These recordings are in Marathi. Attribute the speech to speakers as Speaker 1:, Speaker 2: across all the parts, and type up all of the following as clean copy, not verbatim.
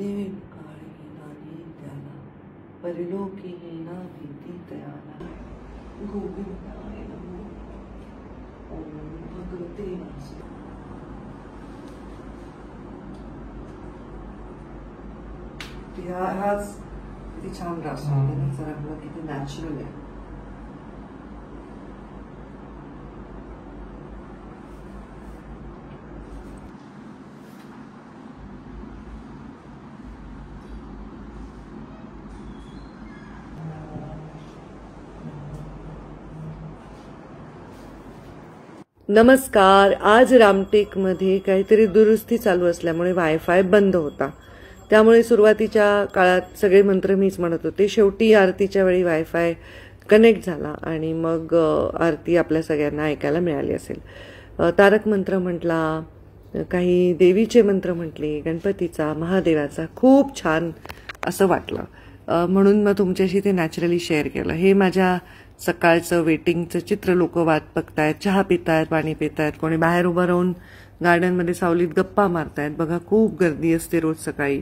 Speaker 1: देवी काळी नानी त्याला परिलोकी ना भीती तयाला गोविंदाय नमो ओम भगवते वासुदेवाय। हाच किती छान रास होते ना, जरा आपलं किती नॅचरल आहे। नमस्कार। आज रामटेकमध्ये काहीतरी दुरुस्ती चालू असल्यामुळे वायफाय बंद होता, त्यामुळे सुरुवातीच्या काळात सगळे मंत्र मीच म्हणत होते। शेवटी आरतीच्या वेळी वायफाय कनेक्ट झाला आणि मग आरती आपल्या सगळ्यांना ऐकायला मिळाली असेल। तारक मंत्र म्हटला, काही देवीचे मंत्र म्हटले, गणपतीचा, महादेवाचा, खूप छान असं वाटलं, म्हणून मग तुमच्याशी ते नॅचरली शेअर केलं। हे माझ्या सकाळचं वेटिंगचं चित्र लोक वाट बघतायत, चहा पितायत, पाणी पितायत, कोणी बाहेर उभं राहून गार्डनमध्ये सावलीत गप्पा मारतायत। बघा, खूप गर्दी असते रोज सकाळी,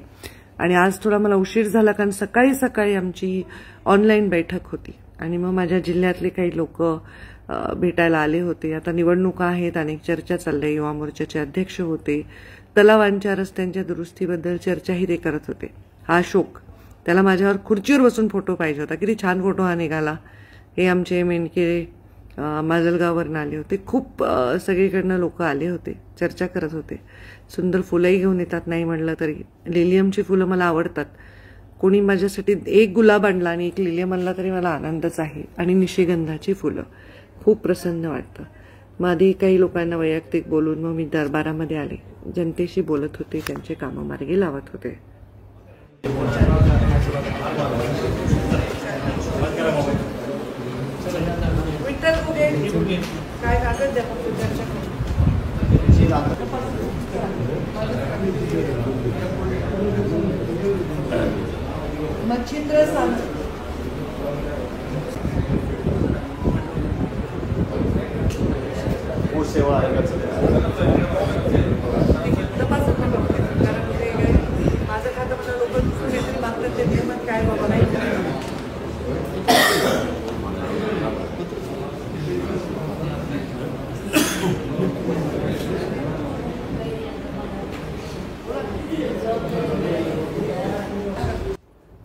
Speaker 1: आणि आज थोडा मला उशीर झाला कारण सकाळी सकाळी आमची ऑनलाईन बैठक होती आणि मग माझ्या जिल्ह्यातले काही लोक भेटायला आले होते। आता निवडणुका आहेत, अनेक चर्चा चालल्या, युवा मोर्चाचे अध्यक्ष होते, तलावांच्या रस्त्यांच्या दुरुस्तीबद्दल चर्चाही ते करत होते। हा अशोक, त्याला माझ्यावर खुर्चीवर बसून फोटो पाहिजे होता, किती छान फोटो हा निघाला। हे आमचे मेनके माजलगाववरून आले होते, खूप सगळीकडनं लोक आले होते, चर्चा करत होते। सुंदर फुलंही घेऊन येतात, नाही म्हणलं तरी लिलियमची फुलं मला आवडतात। कोणी माझ्यासाठी एक गुलाब आणला आणि एक लिलियम आणला तरी मला आनंदच आहे, आणि निशिगंधाची फुलं, खूप प्रसन्न वाटतं। मग आधी काही लोकांना वैयक्तिक बोलून मग मी दरबारामध्ये आले, जनतेशी बोलत होते, त्यांचे कामं मार्गी लावत होते। काय कागद द्या मच्छिंद्र सांग सेवा तपासत कारण ते माझं खातं मला लोक काहीतरी मागतात, ते नियमात काय बाबा नाही।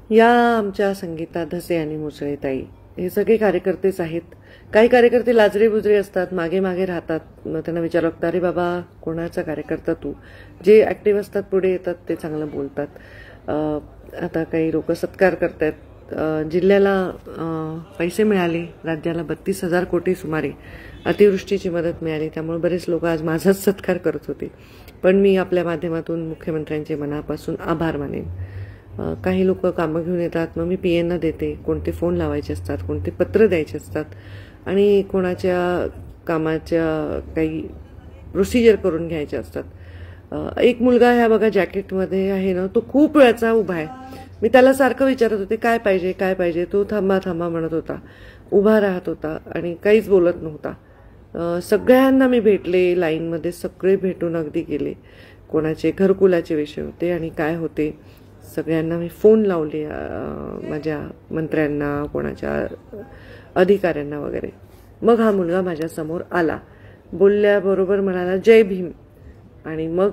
Speaker 1: या आमच्या संगीता धसे आणि मुसळेताई हे सगळे कार्यकर्तेच आहेत। काही कार्यकर्ते लाजरे बुजरे असतात, मागे मागे राहतात, मग त्यांना विचारलं लागतं, अरे बाबा कोणाचा कार्यकर्ता तू? जे ऍक्टिव्ह असतात पुढे येतात, ते चांगलं बोलतात। आता काही लोक सत्कार करतात। जिल्ह्याला पैसे मिळाले, राज्याला 32,000 कोटी सुमारे अतिवृष्टीची मदत मिळाली, त्यामुळे बरेच लोक आज माझाच सत्कार करत होते, पण मी आपल्या माध्यमातून मुख्यमंत्र्यांचे मनापासून आभार मानेन। काही लोक कामं घेऊन येतात, मग मी पीएना देते, कोणते फोन लावायचे असतात, कोणते पत्र द्यायचे असतात, आणि कोणाच्या कामाच्या काही प्रोसिजर करून घ्यायच्या असतात। एक मुलगा ह्या बघा जॅकेटमध्ये आहे ना, तो खूप वेळाचा उभा आहे, मी त्याला सारखं विचारत होते काय पाहिजे काय पाहिजे, तो थांबा थांबा म्हणत होता, उभा राहत होता आणि काहीच बोलत नव्हता। सगळ्यांना मी भेटले, लाईनमध्ये सगळे भेटून अगदी गेले। कोणाचे घरकुलाचे विषय होते आणि काय होते, सगळ्यांना मी फोन लावले, माझ्या मंत्र्यांना, कोणाच्या अधिकाऱ्यांना वगैरे। मग हा मुलगा माझ्या समोर आला, बोलल्याबरोबर म्हणाला जय भीम, आणि मग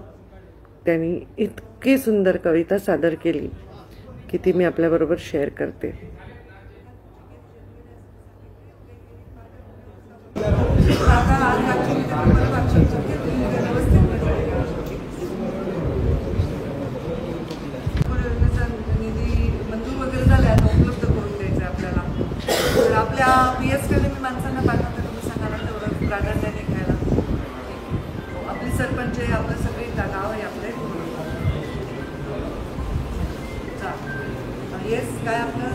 Speaker 1: त्यांनी इतकी सुंदर कविता सादर केली की ती मी आपल्याबरोबर शेअर करते। आपल्या पीएसकडे मी माणसांना पाठवते, तुम्ही सांगायला तेवढं प्राधान्याने घ्यायला। आपली सरपंच आहे, आपलं सगळे गाव आहे आपले। येस, काय आपलं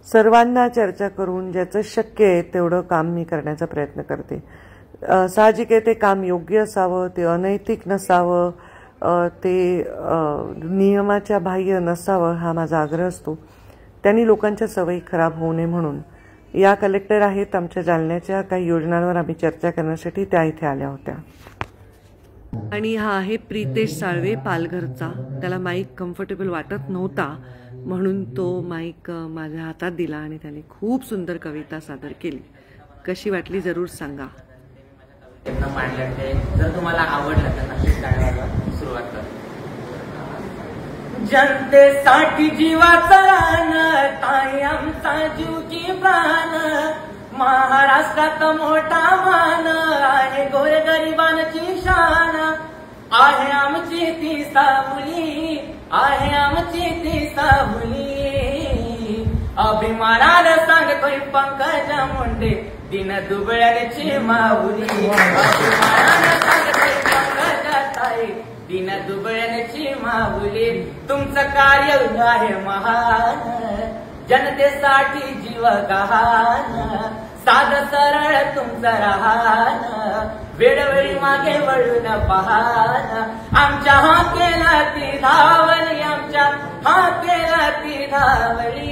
Speaker 1: सर्वांना चर्चा करून ज्याचं शक्य आहे तेवढं काम मी करण्याचा प्रयत्न करते। साहजिक आहे ते काम योग्य असावं, ते अनैतिक नसावं, ते नियमाच्या बाह्य नसावं, हा माझा आग्रह असतो। त्यांनी लोकांच्या सवयी खराब होऊ नये म्हणून या कलेक्टर आहेत आमच्या जालन्याच्या. काही योजनांवर आम्ही चर्चा करण्यासाठी त्या इथे आल्या होत्या. आणि हा आहे प्रितेश साळवे पालघरचा. त्याला माईक कम्फर्टेबल वाटत नव्हता म्हणून तो माईक माझ्या हातात दिला आणि त्याने खूप सुंदर कविता सादर केली. कशी वाटली जरूर सांगा.
Speaker 2: जर तुम्हाला आवडलं तर नक्कीच गाण्याला सुरुवात करा. जनतेसाठी जीवाचा रान, ताई आमचा जीव की प्राण, महाराष्ट्रात मोठा मान, आहे गोरगरिबांची शान, आहे आमची ती सावली, आहे आमची ती सावली. अभिमानानं सांगतोय पंकजा मुंडे, दिन दुबळ्याची माऊली. अभिमानानं सांगतोय पंकजा ताई, दिन दुबळ्याची माऊली. तुमचं कार्य आहे महान, जनतेसाठी जीव गहाण, साध सरळ तुमचं राहण, वेळोवेळी मागे वळून पहान. आमच्या हा केला ती धावली, आमच्या हा केला ती धावली.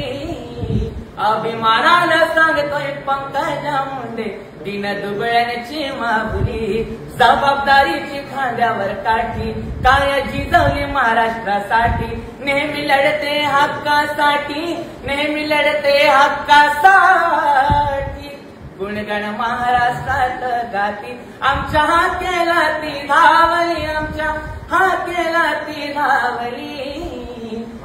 Speaker 2: अभिमानानं सांगतोय पंकजा मुंडे, दिन दुबळ्याची माऊली. जबाबदारीची खांद्यावर काठी, काय जिजवली महाराष्ट्रासाठी. नेहमी लढते हक्कासाठी, नेहमी लढते हक्कासाठी. गुणगण महाराष्ट्रात गाती, आमच्या हा केला ती धावली, आमच्या हा केला ती धावली.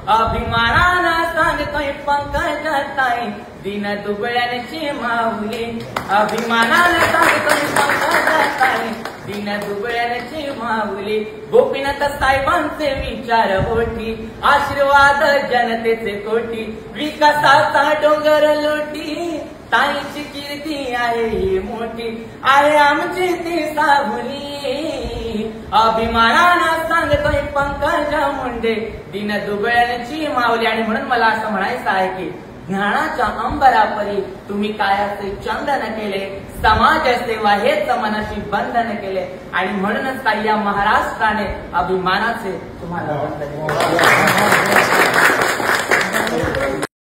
Speaker 2: अभिमानानं सांगतोय पंकजा ताई, दिन दुबळ्याची माऊली. अभिमानानं सांगतोय पंकजा ताई, दिन दुबळ्याची माऊली. गोपीनाथ साहेबांचे विचार होती, आशीर्वाद जनतेचे कोटी, विकासाचा डोंगर लोटी, ताईची कीर्ती आहे ही मोठी, आहे आमची ती सावली. अभिमानानं सांगतोय पंकजा मुंडे, दिन दुबळ्याची माऊली. आणि म्हणून मला असं म्हणायचं आहे की ज्ञानाच्या अंबरापरी तुम्ही कायाचे चंदन केले, समाज सेवा हेच मनाशी बंधन केले. आणि म्हणूनच ताई या महाराष्ट्राने अभिमानाचे तुम्हाला वंदन केले.